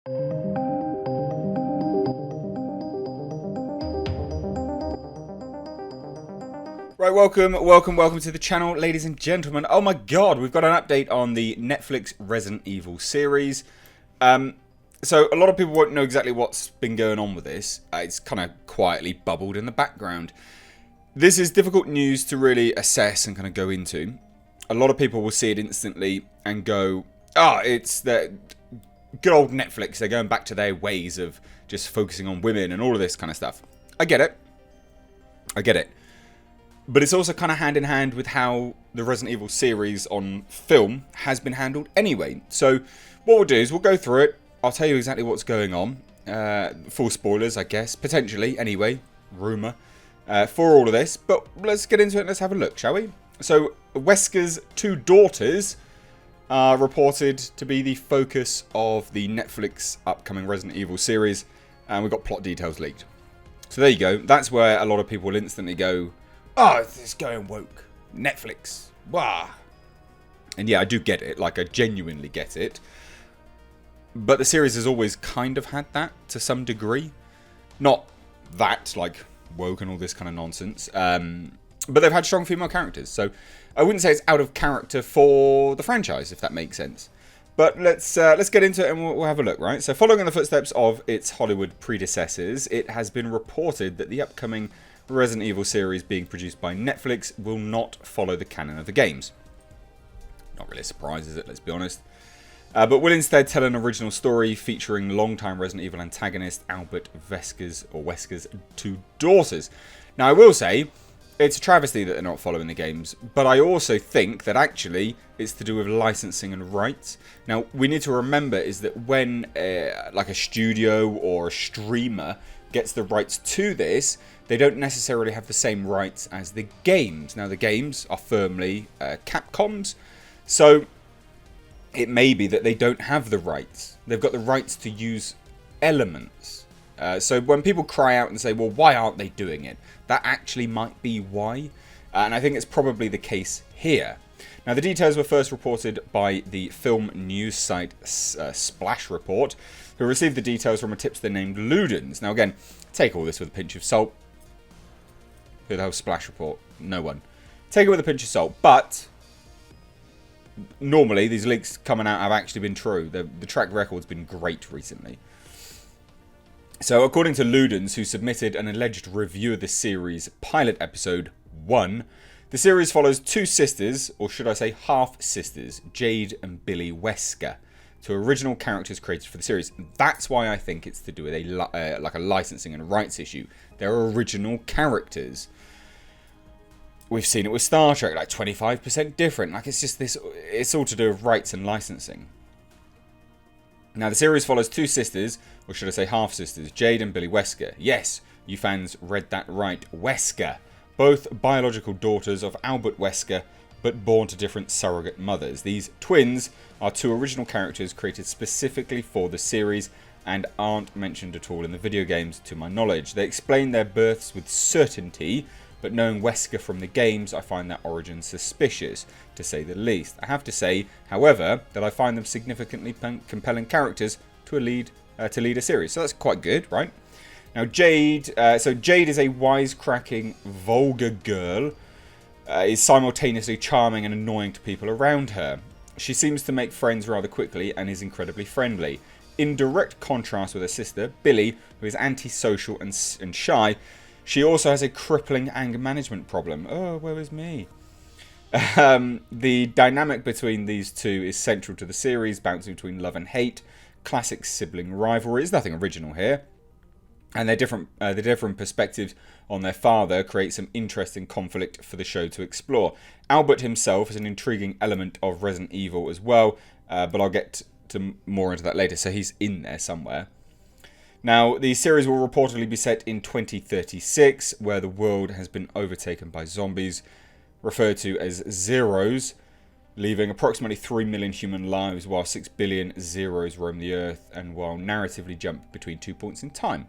Right, welcome to the channel, ladies and gentlemen. Oh my god, we've got an update on the Netflix Resident Evil series. So a lot of people won't know exactly what's been going on with this. It's kind of quietly bubbled in the background. This is difficult news to really assess and kind of go into. A lot of people will see it instantly and go, it's the good old Netflix. They're going back to their ways of just focusing on women and all of this kind of stuff. I get it. But it's also kind of hand in hand with how the Resident Evil series on film has been handled anyway. So what we'll do is we'll go through it. I'll tell you exactly what's going on. Full spoilers, I guess. Potentially, anyway. Rumour. For all of this. But let's get into it and let's have a look, shall we? So Wesker's two daughters are reported to be the focus of the Netflix upcoming Resident Evil series. And we've got plot details leaked. So there you go. That's where a lot of people will instantly go, it's going woke. Netflix. Wah. And yeah, I do get it. Like, I genuinely get it. But the series has always kind of had that to some degree. Not that, like, woke and all this kind of nonsense. But they've had strong female characters. So I wouldn't say it's out of character for the franchise, if that makes sense. But let's get into it and we'll have a look, right? So following in the footsteps of its Hollywood predecessors, it has been reported that the upcoming Resident Evil series being produced by Netflix will not follow the canon of the games. Not really a surprise, is it? Let's be honest. But will instead tell an original story featuring longtime Resident Evil antagonist Albert Wesker's two daughters. Now, I will say, it's a travesty that they're not following the games, but I also think that actually it's to do with licensing and rights. Now, we need to remember is that when like a studio or a streamer gets the rights to this, they don't necessarily have the same rights as the games. Now, the games are firmly Capcom's, so it may be that they don't have the rights. They've got the rights to use elements. So when people cry out and say, well, why aren't they doing it? That actually might be why. And I think it's probably the case here. Now, the details were first reported by the film news site Splash Report, who received the details from a tipster named Ludens. Now, again, take all this with a pinch of salt. Who the hell Splash Report? No one. Take it with a pinch of salt. But normally, these leaks coming out have actually been true. The track record's been great recently. So, according to Ludens, who submitted an alleged review of the series pilot episode 1, the series follows two sisters, or should I say half-sisters, Jade and Billy Wesker, two original characters created for the series. That's why I think it's to do with a licensing and rights issue. They're original characters. We've seen it with Star Trek, like 25% different. Like, it's just this, it's all to do with rights and licensing. Now, the series follows two sisters, or should I say half-sisters, Jade and Billy Wesker. Yes, you fans read that right, Wesker. Both biological daughters of Albert Wesker, but born to different surrogate mothers. These twins are two original characters created specifically for the series and aren't mentioned at all in the video games, to my knowledge. They explain their births with certainty, but knowing Wesker from the games, I find that origin suspicious, to say the least. I have to say, however, that I find them significantly compelling characters to lead a series. So that's quite good, right? Now, Jade is a wisecracking, vulgar girl, is simultaneously charming and annoying to people around her. She seems to make friends rather quickly and is incredibly friendly. In direct contrast with her sister, Billy, who is antisocial and shy, she also has a crippling anger management problem. Oh, woe is me. The dynamic between these two is central to the series, bouncing between love and hate. Classic sibling rivalry. There's nothing original here. And their different perspectives on their father create some interesting conflict for the show to explore. Albert himself is an intriguing element of Resident Evil as well, but I'll get to more into that later, so he's in there somewhere. Now, the series will reportedly be set in 2036, where the world has been overtaken by zombies, referred to as zeros, leaving approximately 3 million human lives, while 6 billion zeros roam the earth, and while narratively jump between 2 points in time.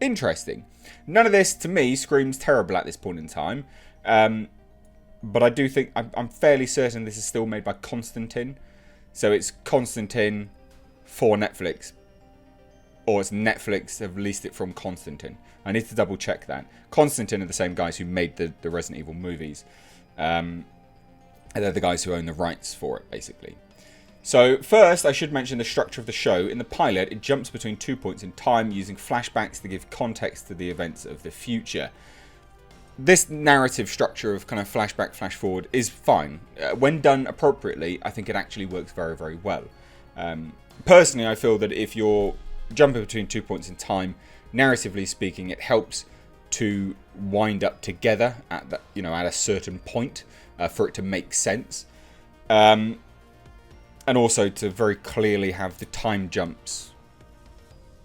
Interesting. None of this, to me, screams terrible at this point in time. But I do think, I'm fairly certain this is still made by Constantine. So it's Constantine for Netflix. or it's Netflix have released it from Constantine. I need to double check that. Constantine are the same guys who made the Resident Evil movies. And they're the guys who own the rights for it, basically. So first, I should mention the structure of the show. In the pilot, it jumps between 2 points in time using flashbacks to give context to the events of the future. This narrative structure of kind of flashback, flash forward is fine. When done appropriately, I think it actually works very, very well. Personally, I feel that if you're jumping between 2 points in time, narratively speaking, it helps to wind up together at that, at a certain point for it to make sense. And also to very clearly have the time jumps,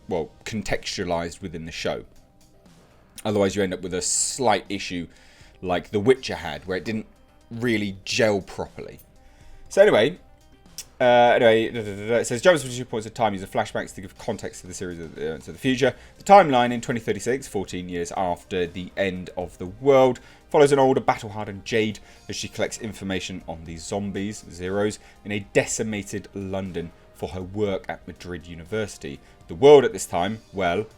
contextualized within the show. Otherwise, you end up with a slight issue like The Witcher had, where it didn't really gel properly. So anyway, it says jumps between 2 points of time using flashbacks to give context to the series of the future. The timeline in 2036, 14 years after the end of the world, follows an older battle-hardened Jade as she collects information on the zombies, Zeros, in a decimated London for her work at Madrid University. The world at this time,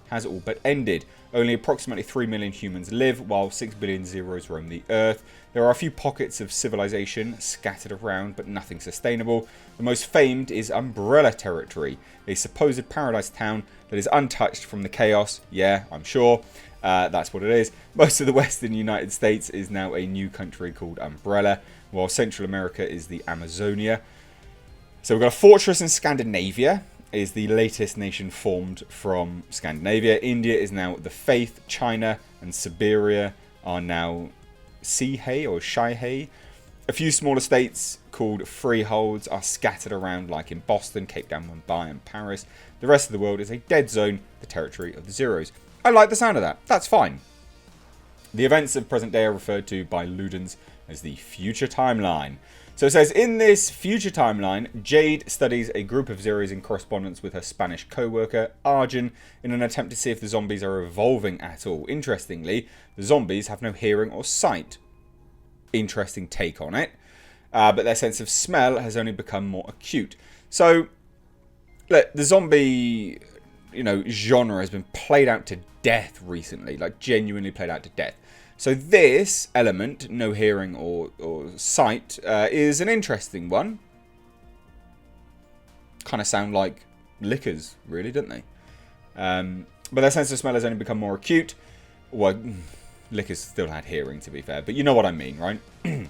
has all but ended. Only approximately 3 million humans live, while 6 billion Zeros roam the Earth. There are a few pockets of civilization scattered around, but nothing sustainable. The most famed is Umbrella Territory, a supposed paradise town that is untouched from the chaos. Yeah, I'm sure. That's what it is. Most of the western United States is now a new country called Umbrella, while Central America is the Amazonia. So we've got a fortress in Scandinavia, is the latest nation formed from Scandinavia. India is now the Faith. China and Siberia are now Sihei or Shaihei. A few smaller states called freeholds are scattered around, like in Boston, Cape Town, Mumbai and Paris. The rest of the world is a dead zone, the territory of the Zeros. I like the sound of that. That's fine. The events of present day are referred to by Ludens as the future timeline. So it says, in this future timeline, Jade studies a group of Zeros in correspondence with her Spanish co-worker, Arjun, in an attempt to see if the zombies are evolving at all. Interestingly, the zombies have no hearing or sight. Interesting take on it. But their sense of smell has only become more acute. So, look, the zombie, genre has been played out to death recently. Like, genuinely played out to death. So this element, no hearing or sight, is an interesting one. Kind of sound like lickers, really, don't they? But their sense of smell has only become more acute. Well, lickers still had hearing, to be fair, but you know what I mean, right? In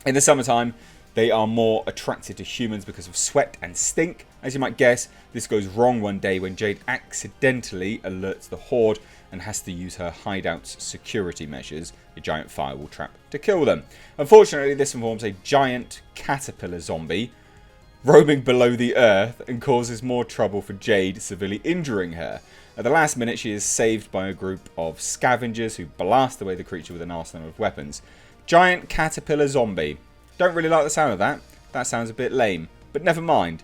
the summertime, they are more attracted to humans because of sweat and stink. As you might guess, this goes wrong one day when Jade accidentally alerts the Horde and has to use her hideout's security measures, a giant firewall trap, to kill them. Unfortunately, this involves a giant caterpillar zombie roaming below the earth and causes more trouble for Jade, severely injuring her. At the last minute, she is saved by a group of scavengers who blast away the creature with an arsenal of weapons. Giant caterpillar zombie. Don't really like the sound of that. That sounds a bit lame. But never mind.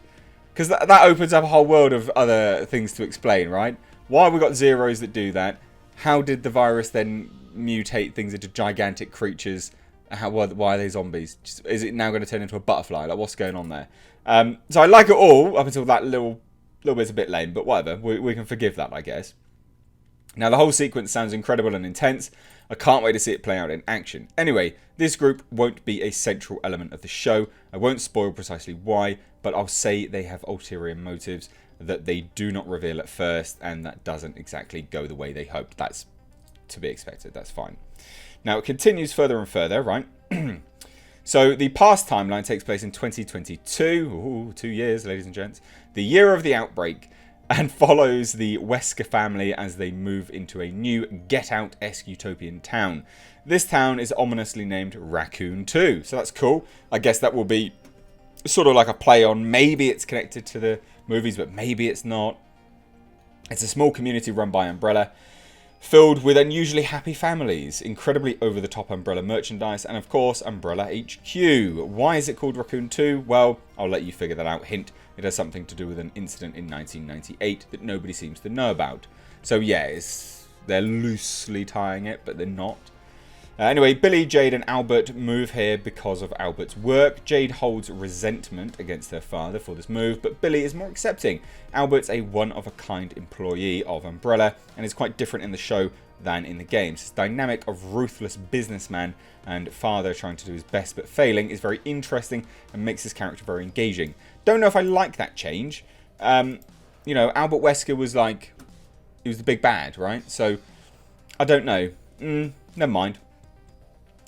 Because that opens up a whole world of other things to explain, right? Why have we got Zeros that do that? How did the virus then mutate things into gigantic creatures? Why are they zombies? Is it now going to turn into a butterfly? Like, what's going on there? So I like it all up until that little bit's a bit lame, but whatever. We can forgive that, I guess. Now, the whole sequence sounds incredible and intense. I can't wait to see it play out in action. Anyway, this group won't be a central element of the show. I won't spoil precisely why, but I'll say they have ulterior motives that they do not reveal at first, and that doesn't exactly go the way they hoped. That's to be expected. That's fine. Now, it continues further and further, right? So, the past timeline takes place in 2022. Ooh, 2 years, ladies and gents. The year of the outbreak, and follows the Wesker family as they move into a new Get Out-esque utopian town. This town is ominously named Raccoon 2. So that's cool. I guess that will be sort of like a play on, maybe it's connected to the movies, but maybe it's not. It's a small community run by Umbrella, filled with unusually happy families, incredibly over-the-top Umbrella merchandise, and of course, Umbrella HQ. Why is it called Raccoon 2? Well, I'll let you figure that out. Hint, it has something to do with an incident in 1998 that nobody seems to know about. So yeah, they're loosely tying it, but they're not. Anyway, Billy, Jade and Albert move here because of Albert's work. Jade holds resentment against her father for this move, but Billy is more accepting. Albert's a one-of-a-kind employee of Umbrella and is quite different in the show than in the games. His dynamic of ruthless businessman and father trying to do his best but failing is very interesting and makes his character very engaging. Don't know if I like that change. You know, Albert Wesker was like, he was the big bad, right? So, I don't know. Never mind.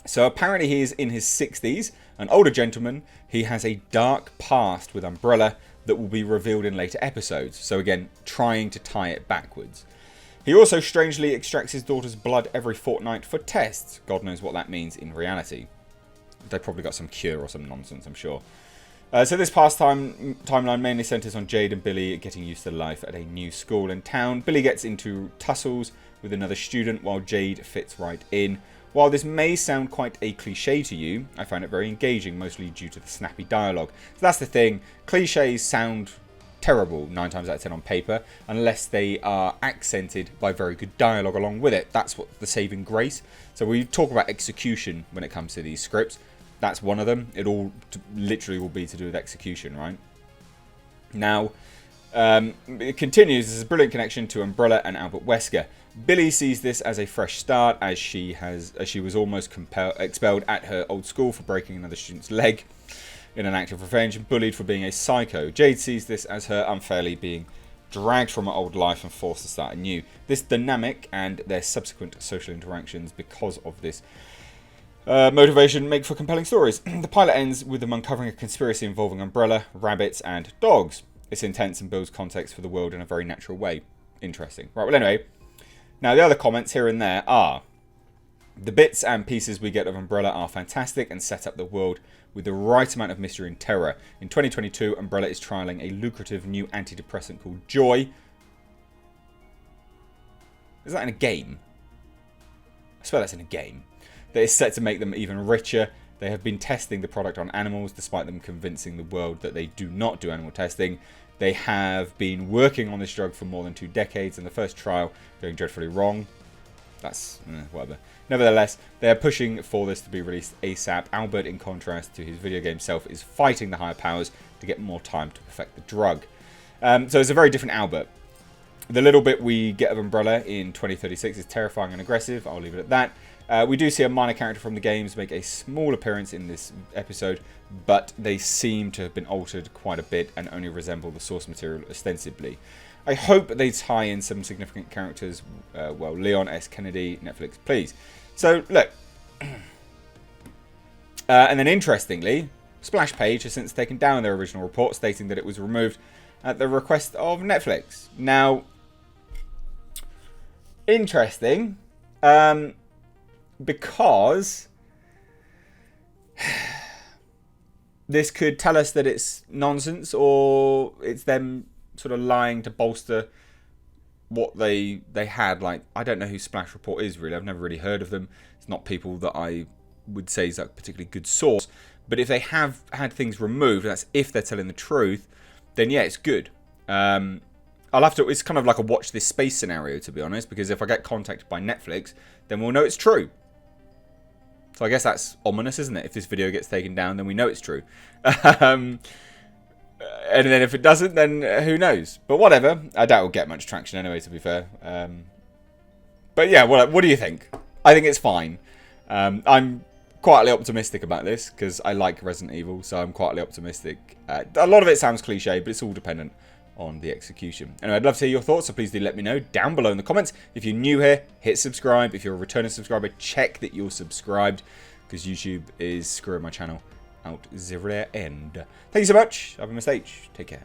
So apparently he is in his 60s, an older gentleman. He has a dark past with Umbrella that will be revealed in later episodes. So again, trying to tie it backwards. He also strangely extracts his daughter's blood every fortnight for tests. God knows what that means in reality. They probably got some cure or some nonsense, I'm sure. So this past timeline mainly centres on Jade and Billy getting used to life at a new school in town. Billy gets into tussles with another student while Jade fits right in. While this may sound quite a cliche to you, I find it very engaging, mostly due to the snappy dialogue. So that's the thing, cliches sound terrible 9 times out of 10 on paper, unless they are accented by very good dialogue along with it. That's what the saving grace. So we talk about execution when it comes to these scripts. That's one of them. It all literally will be to do with execution, right? Now, it continues. There's a brilliant connection to Umbrella and Albert Wesker. Billy sees this as a fresh start, as she was almost expelled at her old school for breaking another student's leg in an act of revenge and bullied for being a psycho. Jade sees this as her unfairly being dragged from her old life and forced to start anew. This dynamic and their subsequent social interactions because of this motivation make for compelling stories. The pilot ends with them uncovering a conspiracy involving Umbrella, rabbits and dogs. It's intense and builds context for the world in a very natural way. Interesting. Right, well anyway, now the other comments here and there are: the bits and pieces we get of Umbrella are fantastic and set up the world with the right amount of mystery and terror. In 2022, Umbrella is trialling a lucrative new antidepressant called Joy. Is that in a game? I swear that's in a game. That is set to make them even richer. They have been testing the product on animals, despite them convincing the world that they do not do animal testing. They have been working on this drug for more than 2 decades, and the first trial going dreadfully wrong. That's whatever. Nevertheless, they are pushing for this to be released ASAP. Albert, in contrast to his video game self, is fighting the higher powers to get more time to perfect the drug. So it's a very different Albert. The little bit we get of Umbrella in 2036 is terrifying and aggressive. I'll leave it at that. We do see a minor character from the games make a small appearance in this episode, but they seem to have been altered quite a bit and only resemble the source material ostensibly. I hope they tie in some significant characters. Well, Leon S. Kennedy, Netflix, please. So, look. And then interestingly, Splash Page has since taken down their original report stating that it was removed at the request of Netflix. Now, interesting. Because this could tell us that it's nonsense, or it's them sort of lying to bolster what they had. Like, I don't know who Splash Report is, really. I've never really heard of them. It's not people that I would say is a particularly good source. But if they have had things removed, that's if they're telling the truth, then yeah, it's good. I'll have to, it's kind of like a watch this space scenario, to be honest, because if I get contacted by Netflix, then we'll know it's true. So I guess that's ominous, isn't it? If this video gets taken down, then we know it's true. And then if it doesn't, then who knows? But whatever. I doubt it'll get much traction anyway, to be fair. But yeah, what do you think? I think it's fine. I'm quietly optimistic about this because I like Resident Evil, so I'm quietly optimistic. A lot of it sounds cliche, but it's all dependent on the execution. Anyway, I'd love to hear your thoughts, so please do let me know down below in the comments. If you're new here, hit subscribe. If you're a returning subscriber, check that you're subscribed, because YouTube is screwing my channel out the rear end. Thank you so much. I've been Mr. H. Take care.